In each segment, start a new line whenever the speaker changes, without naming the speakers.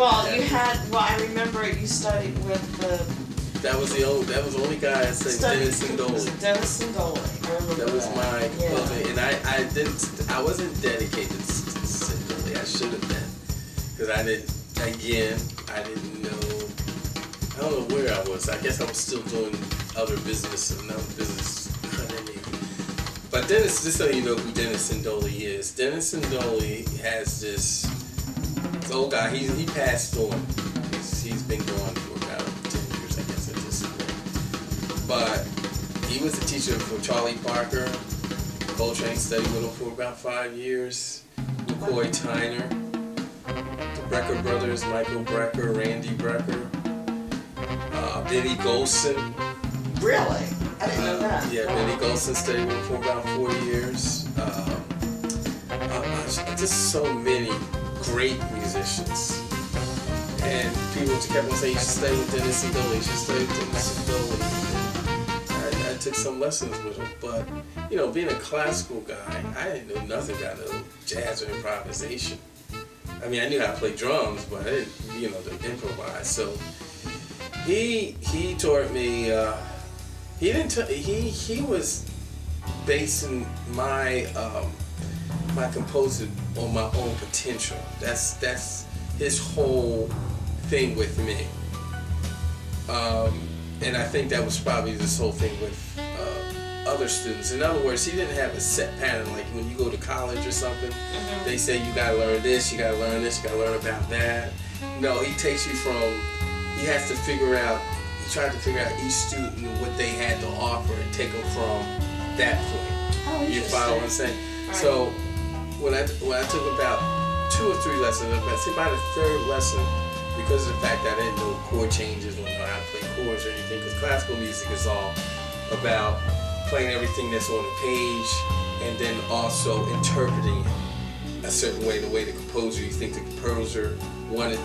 Well, you had. Well, I remember you studied with the.
That was the only guy I said, Dennis and Doley.
Dennis and Doley.
That was my clothing, and I wasn't dedicated to Doley. I should have been, because I didn't know. I don't know where I was. I guess I was still doing other business, another business. But Dennis, just so you know who Dennis and Doley is, Dennis and Doley has this old guy. He passed on. He's been gone for about 10 years, I guess, at this point. But he was a teacher for Charlie Parker. Coltrane studied with him for about 5 years. McCoy Tyner, the Brecker brothers, Michael Brecker, Randy Brecker, Benny Golson.
Really? I didn't know that.
Yeah, Benny Golson studied with him for about 4 years. Just so many great musicians. And people kept on saying, you should study with Dennis and Doley, you should study with Dennis and Doley. I took some lessons with him, but, you know, being a classical guy, I didn't know nothing about jazz or improvisation. I mean, I knew how to play drums, but I didn't, you know, to improvise. So he taught me, he was basing my composing on my own potential. That's his whole thing with me. And I think that was probably this whole thing with other students. In other words, he didn't have a set pattern. Like when you go to college or something, they say you gotta learn this, you gotta learn this, you gotta learn about that. No, he takes you from, he has to figure out, he tried to figure out each student and what they had to offer and take them from that point.
Oh,
you follow what I'm saying? Right. So when I took about 2 or 3 lessons, by the 3rd lesson, because of the fact that I didn't know chord changes or know how to play chords or anything, because classical music is all about playing everything that's on the page and then also interpreting it a certain way, the way the composer, you think the composer wanted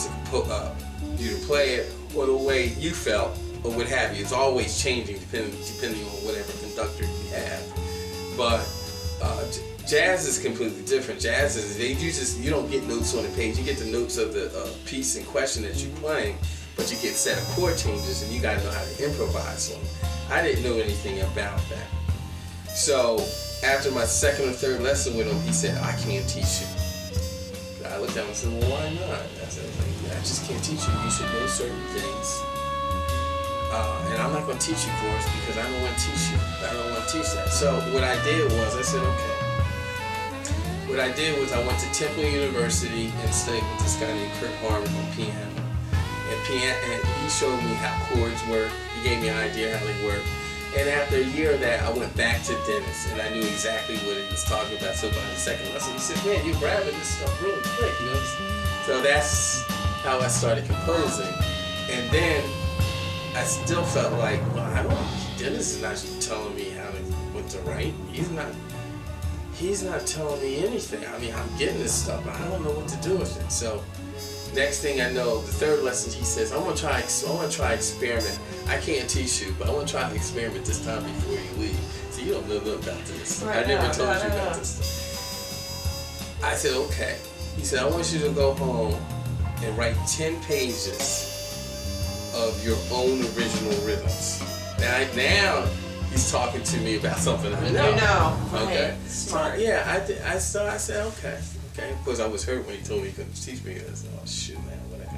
you to play it, or the way you felt, or what have you. It's always changing depending on whatever conductor you have. But jazz is completely different. Jazz is, you don't get notes on the page. You get the notes of the piece in question that you're playing, but you get set of chord changes and you gotta know how to improvise on them. I didn't know anything about that. So after my 2nd or 3rd lesson with him, he said, I can't teach you. I looked at him and said, well, why not? I said, I just can't teach you. You should know certain things. And I'm not going to teach you course because I don't want to teach you. I don't want to teach that. So what I did was, I said, okay. What I did was I went to Temple University and studied with this guy named Kurt Harmon on piano. And he showed me how chords work. He gave me an idea how they work. And after a year of that, I went back to Dennis and I knew exactly what he was talking about. So by the 2nd lesson, he said, man, you're grabbing this stuff really quick, you know? So that's how I started composing. And then I still felt like, well, Dennis is not telling me what to write. He's not telling me anything. I mean, I'm getting this stuff, but I don't know what to do with it. So next thing I know, the 3rd lesson, he says, I want to try experiment. I can't teach you, but I want to try to experiment this time before you leave. So you don't know nothing about this.
Right,
I never told you about this stuff. I said, okay. He said, I want you to go home and write 10 pages of your own original rhythms. Now he's talking to me about something I know.
You know.
Okay.
Right. Smart.
Yeah, I said, okay. Of course, I was hurt when he told me he couldn't teach me. I said, oh, shoot, man, whatever.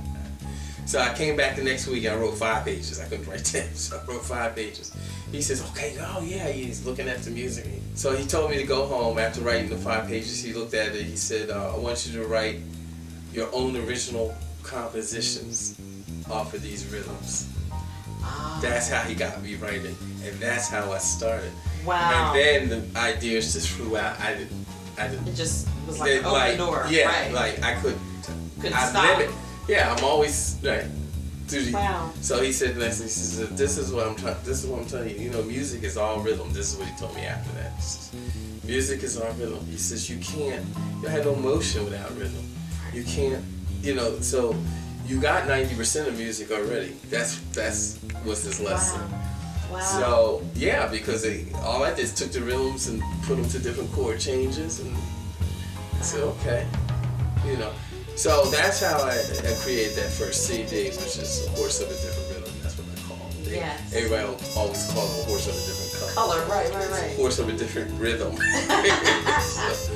So I came back the next week and I wrote 5 pages. I couldn't write 10, so I wrote 5 pages. He says, okay, oh yeah, he's looking at the music. So he told me to go home after writing the 5 pages. He looked at it, he said, I want you to write your own original compositions off of these rhythms. That's how he got me writing, and that's how I started.
Wow.
And then the ideas just flew out. I didn't.
It just was like open door.
Yeah,
right.
like I couldn't
stop.
limit. Yeah, I'm always right.
Wow.
So he said, listen, he says, this is what I'm telling you. You know, music is all rhythm. This is what he told me after that. He says, music is all rhythm. He says, you have no motion without rhythm. You can't, so you got 90% of music already. That's what's this lesson.
Wow.
So, yeah, because all I did is took the rhythms and put them to different chord changes, and I said, okay, So that's how I created that first CD, which is a horse of a different rhythm. That's what I call it.
Yes.
Everybody always call it a horse of a different color.
Right.
Horse of a different rhythm. So